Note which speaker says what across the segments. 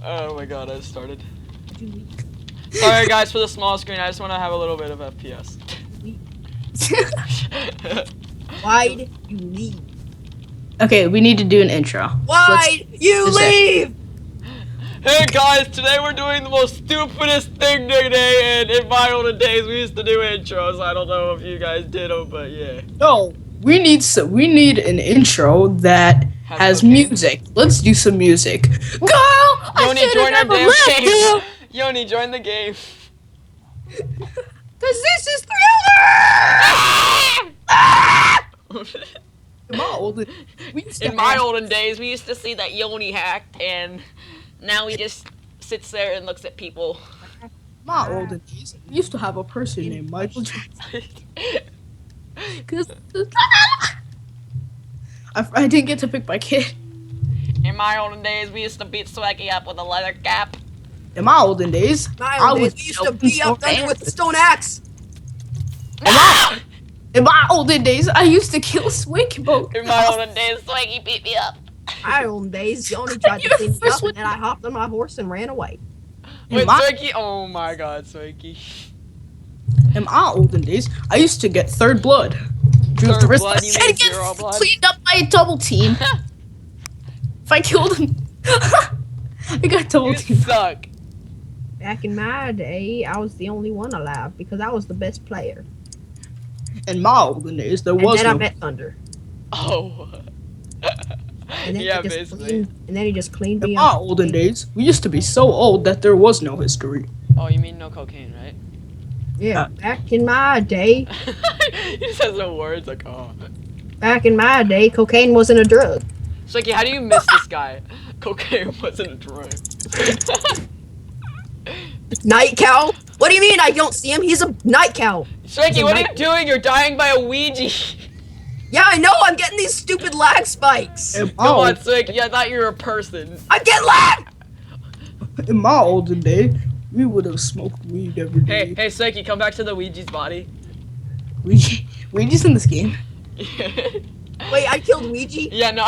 Speaker 1: Oh my god, I started. Sorry guys for the small screen, I just want to have a little bit of FPS.
Speaker 2: Why'd you leave?
Speaker 3: Okay, we need to do an intro.
Speaker 2: Why'd you leave?
Speaker 1: Hey guys, today we're doing the most stupidest thing today, and in my olden days we used to do intros. I don't know if you guys did them, but yeah.
Speaker 3: No, we need an intro that has music. Let's do some music. Go!
Speaker 1: Yoni, join our damn game. Yoni, join the game.
Speaker 2: Cause this is Thriller!
Speaker 1: In my olden days, we used to see that Yoni hacked, and now he just sits there and looks at people.
Speaker 3: My olden days, we used to have a person named Michael Jackson. Cause I didn't get to pick my kid.
Speaker 1: In my olden days, we used to beat Swaggy up with a leather cap.
Speaker 3: In my olden days,
Speaker 2: we used to beat up Thunder with the stone axe.
Speaker 3: In my olden days, I used to kill Swaggy.
Speaker 1: In my olden days, Swaggy beat me up.
Speaker 2: My olden days, Yoni tried to clean me up, and then I hopped on my horse and ran away.
Speaker 1: Wait, Swaggy? Oh my god, Swaggy.
Speaker 3: In my olden days, I used to get third blood.
Speaker 1: Third blood, you mean zero blood?
Speaker 3: Cleaned up by a double team. If I killed him, I got double team.
Speaker 1: You suck.
Speaker 2: Back in my day, I was the only one alive because I was the best player.
Speaker 3: In my olden days, there was
Speaker 2: And then
Speaker 3: no...
Speaker 2: I met Thunder.
Speaker 1: Oh.
Speaker 2: And then
Speaker 1: Yeah,
Speaker 2: he just
Speaker 1: basically.
Speaker 2: and then he just cleaned
Speaker 3: In
Speaker 2: me
Speaker 3: my
Speaker 2: up.
Speaker 3: olden days, we used to be so old that there was no history.
Speaker 1: Oh, you mean no cocaine, right?
Speaker 2: Yeah, back in my day,
Speaker 1: He just has no words, like, oh.
Speaker 2: back in my day, cocaine wasn't a drug.
Speaker 1: Swaggy, how do you miss this guy? Cocaine wasn't a drug.
Speaker 2: Night cow? What do you mean I don't see him? He's a night cow.
Speaker 1: Swaggy, what are you doing? You're dying by a Ouija.
Speaker 2: Yeah, I know. I'm getting these stupid lag spikes.
Speaker 3: In
Speaker 1: Come
Speaker 3: my,
Speaker 1: on, Swaggy, I thought you were a person.
Speaker 2: I'm getting lag.
Speaker 3: in my olden day, we would have smoked weed every day.
Speaker 1: Hey, Swaggy, come back to the Ouija's body.
Speaker 3: Ouija's in this game.
Speaker 2: Wait, I killed Ouija?
Speaker 1: Yeah, no.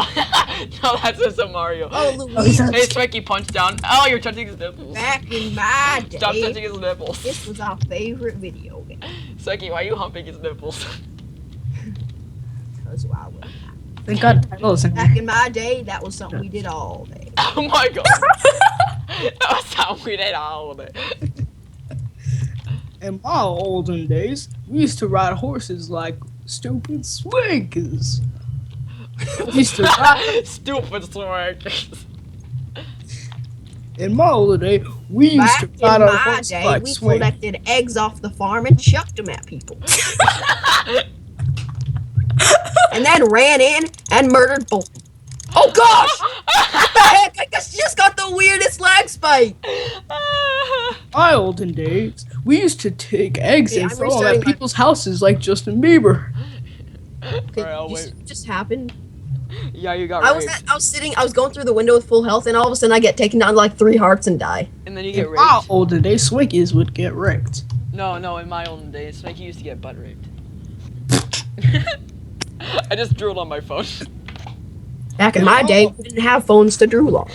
Speaker 1: No, that's just a Mario.
Speaker 2: Oh, Luigi.
Speaker 1: Hey, Swaggy, punch down. Oh, you're touching his nipples.
Speaker 2: Back in my day,
Speaker 1: Stop touching his nipples.
Speaker 2: this was our favorite video game.
Speaker 1: Swaggy, why are you humping his nipples?
Speaker 2: Because I was.
Speaker 3: Thank God titles in
Speaker 2: Back in my day, that was something we did all day.
Speaker 1: Oh my god. That was how we did all of it.
Speaker 3: In my olden days, we used to ride horses like stupid swankers. We used to ride.
Speaker 1: Stupid swankers.
Speaker 3: In my olden day, we used
Speaker 2: Back
Speaker 3: to
Speaker 2: in
Speaker 3: ride our
Speaker 2: my
Speaker 3: horses
Speaker 2: day,
Speaker 3: like
Speaker 2: we
Speaker 3: swankers.
Speaker 2: collected eggs off the farm and chucked them at people. And then ran in and murdered both. Oh gosh! What the heck? I just got the weirdest lag spike.
Speaker 3: My olden days, we used to take eggs
Speaker 2: Okay,
Speaker 3: and
Speaker 2: I'm
Speaker 3: throw them
Speaker 2: restarting
Speaker 3: at
Speaker 2: my-
Speaker 3: people's houses like Justin Bieber.
Speaker 2: Okay,
Speaker 1: Alright, I'll
Speaker 2: you
Speaker 1: wait.
Speaker 2: see what just happened?
Speaker 1: Yeah, you got
Speaker 2: I
Speaker 1: raped.
Speaker 2: was going through the window with full health, and all of a sudden I get taken down to like 3 hearts and die.
Speaker 1: And then you get
Speaker 3: In my
Speaker 1: raped.
Speaker 3: olden days, Swinkies would get wrecked.
Speaker 1: No, in my olden days, Swaggy used to get butt raped. I just drooled on my phone.
Speaker 2: Back in my day, we didn't have phones to drool on.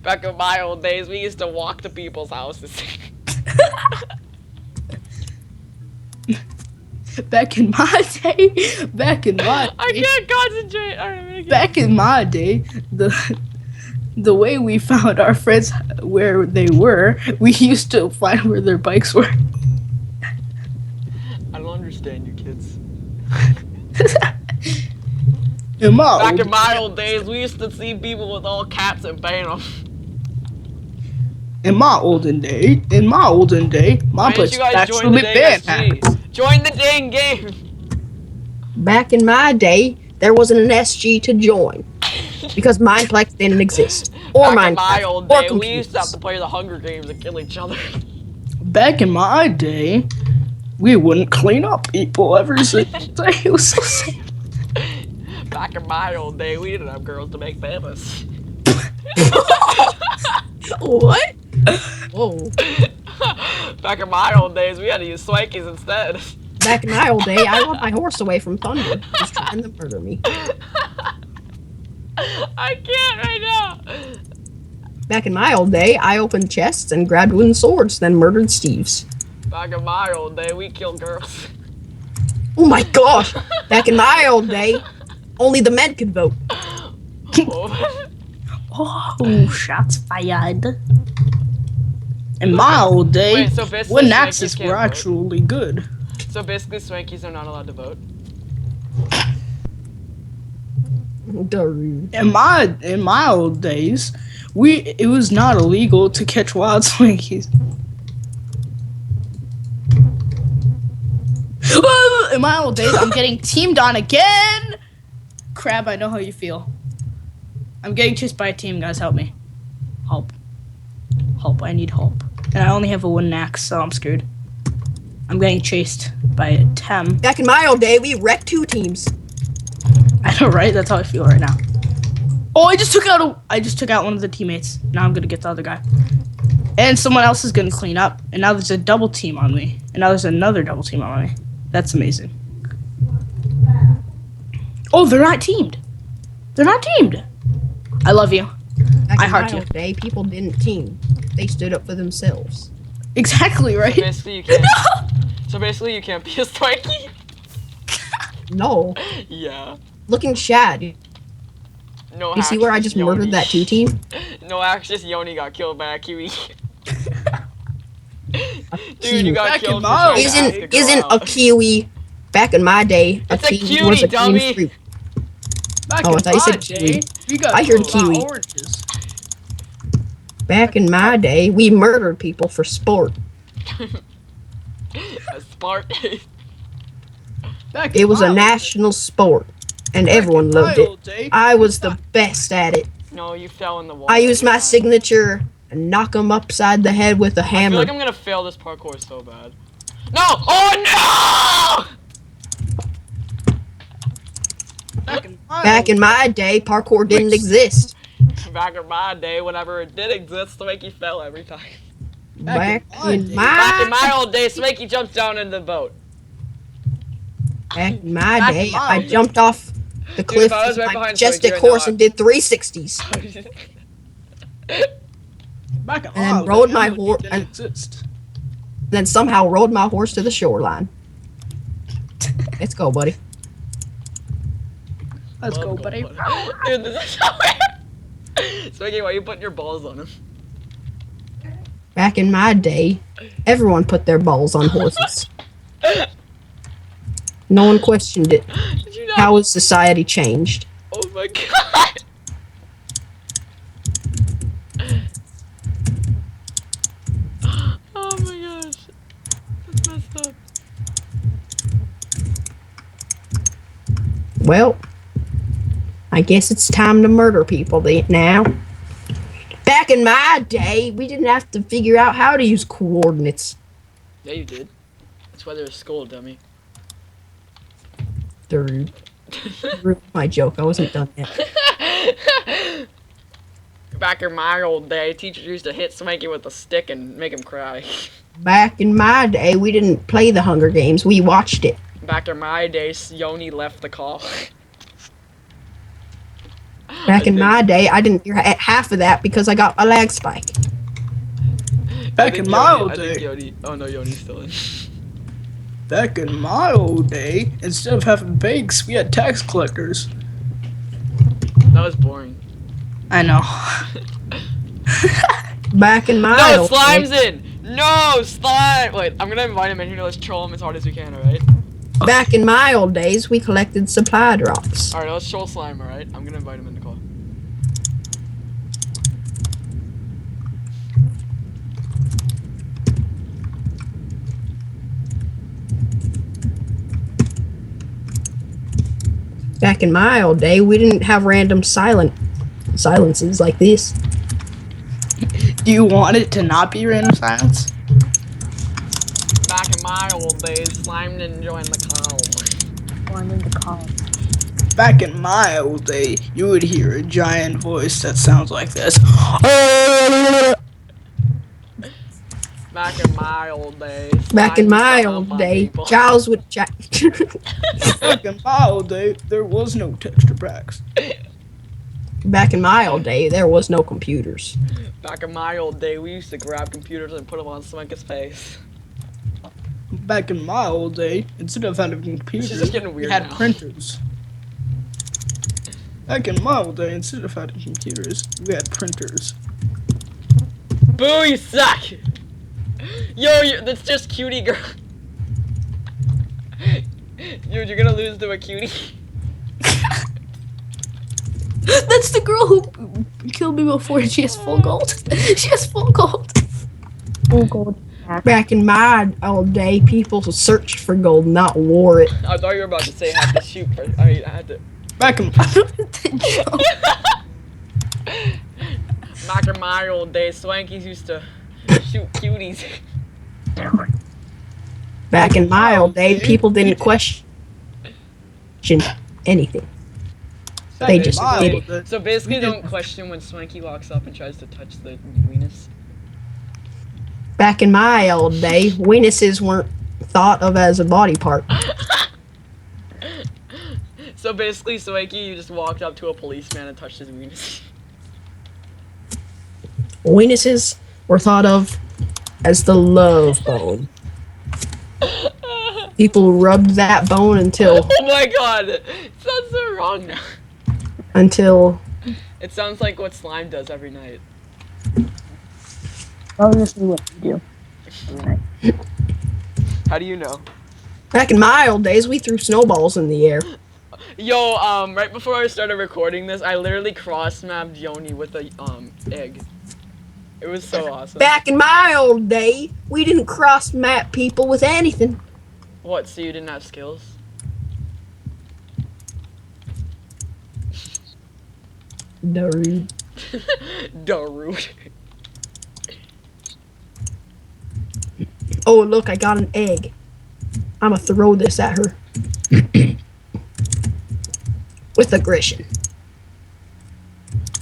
Speaker 1: Back in my old days, we used to walk to people's houses.
Speaker 3: Back in my day,
Speaker 1: I can't concentrate. All right, I'm gonna get
Speaker 3: back in my day, the way we found our friends where they were, we used to find where their bikes were.
Speaker 1: I don't understand you kids.
Speaker 3: In my
Speaker 1: Back
Speaker 3: old-
Speaker 1: in my old days, we used to see people with all cats and ban them.
Speaker 3: in my olden day, my
Speaker 1: Why didn't
Speaker 3: place
Speaker 1: you
Speaker 3: was
Speaker 1: guys join
Speaker 3: actually
Speaker 1: the dang
Speaker 3: banned.
Speaker 1: SG? Join the dang game.
Speaker 2: Back in my day, there wasn't an SG to join because Mineplex didn't exist. Or
Speaker 1: Back in
Speaker 2: Minecraft.
Speaker 1: my old
Speaker 2: or
Speaker 1: day, we used to have
Speaker 2: computers.
Speaker 1: to play the Hunger Games and kill each other.
Speaker 3: Back in my day, we wouldn't clean up people every single day. It was so sad.
Speaker 1: Back in my old day, we didn't have girls to make famous.
Speaker 2: What? Whoa.
Speaker 1: Back in my old days, we had to use swankies instead.
Speaker 2: Back in my old day, I rode my horse away from Thunder. He was trying to murder me.
Speaker 1: I can't right now.
Speaker 2: Back in my old day, I opened chests and grabbed wooden swords, then murdered Steves.
Speaker 1: Back in my old day, we killed girls.
Speaker 2: Oh my gosh! Back in my old day, only the men could vote.
Speaker 1: Oh.
Speaker 3: Oh, shots fired. In my old day,
Speaker 1: Wait, so basically
Speaker 3: wooden
Speaker 1: Swankies
Speaker 3: axes
Speaker 1: can't
Speaker 3: were
Speaker 1: vote?
Speaker 3: actually good.
Speaker 1: So basically, Swankies are not allowed to vote.
Speaker 3: In my old days, it was not illegal to catch wild Swankies. In my old days, I'm getting teamed on again. Crab, I know how you feel. I'm getting chased by a team, guys. Help me. Help. Help. I need help. And I only have a wooden axe, so I'm screwed. I'm getting chased by a Tem.
Speaker 2: Back in my old day, we wrecked 2 teams.
Speaker 3: I know, right? That's how I feel right now. Oh, I just took out one of the teammates. Now I'm gonna get the other guy. And someone else is gonna clean up. And now there's a double team on me. And now there's another double team on me. That's amazing. Oh, they're not teamed. They're not teamed. I love you.
Speaker 2: Back
Speaker 3: I
Speaker 2: in
Speaker 3: heart
Speaker 2: my
Speaker 3: you.
Speaker 2: old day, people didn't team. They stood up for themselves.
Speaker 3: Exactly, right?
Speaker 1: Basically, you can't. So basically, you can't be a Swanky.
Speaker 2: No.
Speaker 1: Yeah.
Speaker 2: Looking Shad.
Speaker 1: No.
Speaker 2: You see where I just murdered that 2 team?
Speaker 1: No, actually, just Yoni got killed by a Kiwi. Dude,
Speaker 2: Kiwi.
Speaker 1: you got
Speaker 3: Back
Speaker 1: killed
Speaker 3: in
Speaker 1: for
Speaker 3: my
Speaker 1: trying to ask a girl
Speaker 2: Isn't a
Speaker 1: out.
Speaker 2: Kiwi back in my day?
Speaker 1: It's a
Speaker 2: Kiwi
Speaker 1: cutie,
Speaker 2: was a
Speaker 1: dummy.
Speaker 2: green fruit.
Speaker 3: Back
Speaker 2: Oh, I
Speaker 3: in
Speaker 2: thought you
Speaker 3: my
Speaker 2: said
Speaker 3: day,
Speaker 2: kiwi.
Speaker 3: we got
Speaker 2: I heard
Speaker 3: killed by
Speaker 2: kiwi.
Speaker 3: oranges.
Speaker 2: Back in my day, we murdered people for sport.
Speaker 1: A smart.
Speaker 3: Back
Speaker 2: It
Speaker 3: in
Speaker 2: was
Speaker 3: my
Speaker 2: a
Speaker 3: old
Speaker 2: national sport, and
Speaker 3: day-
Speaker 2: everyone
Speaker 3: back in
Speaker 2: loved
Speaker 3: my
Speaker 2: it.
Speaker 3: old day,
Speaker 2: I was the best at it.
Speaker 1: No, you fell in the water.
Speaker 2: I used my
Speaker 1: every time.
Speaker 2: signature and knock them upside the head with a
Speaker 1: I feel
Speaker 2: hammer.
Speaker 1: like I'm gonna fail this parkour so bad. No! Oh
Speaker 3: Back in my
Speaker 2: Back
Speaker 3: old
Speaker 2: in my day, parkour didn't exist.
Speaker 1: no! Back in my day, whenever it did exist, Swanky fell every time.
Speaker 2: Back in
Speaker 1: Back in
Speaker 2: my
Speaker 1: my old days, Swanky jumps down in the boat.
Speaker 2: back in my
Speaker 3: Back
Speaker 2: day,
Speaker 3: in my
Speaker 2: I
Speaker 3: old
Speaker 2: jumped off the cliff
Speaker 1: if I was
Speaker 2: with
Speaker 1: right
Speaker 2: my
Speaker 1: behind
Speaker 2: majestic
Speaker 1: Swanky right
Speaker 2: horse
Speaker 1: now,
Speaker 2: and did 360s,
Speaker 3: Back in
Speaker 2: and then
Speaker 3: my old
Speaker 2: rode
Speaker 3: day,
Speaker 2: my
Speaker 3: MLG
Speaker 2: horse,
Speaker 3: didn't
Speaker 2: and
Speaker 3: exist.
Speaker 2: then somehow rode my horse to the shoreline. Let's go, buddy.
Speaker 3: Let's go,
Speaker 1: Love
Speaker 3: buddy.
Speaker 1: Dude, this is so weird. Swanky, why are you putting your balls on him?
Speaker 2: Back in my day, everyone put their balls on horses. No one questioned it.
Speaker 1: Did you not?
Speaker 2: How has society changed?
Speaker 1: Oh my god. Oh my gosh. That's messed up.
Speaker 2: Well, I guess it's time to murder people now. Back in my day, we didn't have to figure out how to use coordinates.
Speaker 1: Yeah, you did. That's why they're a skull, dummy.
Speaker 2: Rude. My joke. I wasn't done yet.
Speaker 1: Back in my old day, teachers used to hit Swanky with a stick and make him cry.
Speaker 2: Back in my day, we didn't play the Hunger Games. We watched it.
Speaker 1: Back in my days, Yoni left the call.
Speaker 2: Back in my day, I didn't hear half of that because I got a lag spike.
Speaker 3: Back in my old
Speaker 1: I think
Speaker 3: day.
Speaker 1: Yoni. Oh no, Yoni's still in.
Speaker 3: Back in my old day, instead of having banks, we had tax collectors.
Speaker 1: That was boring.
Speaker 3: I know.
Speaker 2: Back in my
Speaker 1: No,
Speaker 2: old
Speaker 1: Slime's
Speaker 2: day,
Speaker 1: in! No, Slime! Wait, I'm gonna invite him in here. Let's troll him as hard as we can, alright?
Speaker 2: back in my old days, we collected supply drops.
Speaker 1: Alright, let's troll Slime, alright? I'm gonna invite him in the call.
Speaker 2: Back in my old day, we didn't have random silences like this.
Speaker 3: Do you want it to not be random silence?
Speaker 1: Back in my old days, Slime didn't join the call.
Speaker 3: Back in my old day, you would hear a giant voice that sounds like this.
Speaker 1: Back in my old days.
Speaker 2: Back
Speaker 1: Slime
Speaker 2: in my
Speaker 1: used to
Speaker 2: old
Speaker 1: hump on
Speaker 2: day,
Speaker 1: people.
Speaker 2: Giles would
Speaker 3: Back in my old day, there was no texture packs.
Speaker 2: Back in my old day, there was no computers.
Speaker 1: Back in my old day, we used to grab computers and put them on Swanka's face.
Speaker 3: Back in my old day, instead of having computers,
Speaker 1: This is getting
Speaker 3: we
Speaker 1: weird
Speaker 3: had
Speaker 1: now.
Speaker 3: printers. Back in my old day, instead of having computers, we had printers.
Speaker 1: Boo, you suck! Yo, that's just cutie girl. Dude, you're gonna lose to a cutie.
Speaker 3: That's the girl who killed me before. She has full gold. She has full gold.
Speaker 4: Full gold.
Speaker 2: Back in my old day, people searched for gold, not wore it.
Speaker 1: I thought you were about to say I had to shoot first. I mean, I had to.
Speaker 3: Back in
Speaker 1: Back in my old days, Swankies used to shoot cuties.
Speaker 2: Back in my old day, people didn't question anything. They just did it.
Speaker 1: So basically, don't question when Swanky walks up and tries to touch the weenus.
Speaker 2: Back in my old day, weenuses weren't thought of as a body part.
Speaker 1: So basically, Swanky, you just walked up to a policeman and touched his weenus.
Speaker 2: Weenuses were thought of as the love bone. People rubbed that bone until
Speaker 1: Oh my god! It sounds so wrong now. It sounds like what slime does every night.
Speaker 4: Obviously what you do. Every night.
Speaker 1: How do you know?
Speaker 2: back in my old days, we threw snowballs in the air.
Speaker 1: Yo, right before I started recording this, I literally cross-mapped Yoni with a, egg. It was so awesome.
Speaker 2: Back in my old day, we didn't cross map people with anything.
Speaker 1: What, so you didn't have skills?
Speaker 2: Darude.
Speaker 1: Darude.
Speaker 2: Oh, look, I got an egg. I'm gonna throw this at her. With aggression.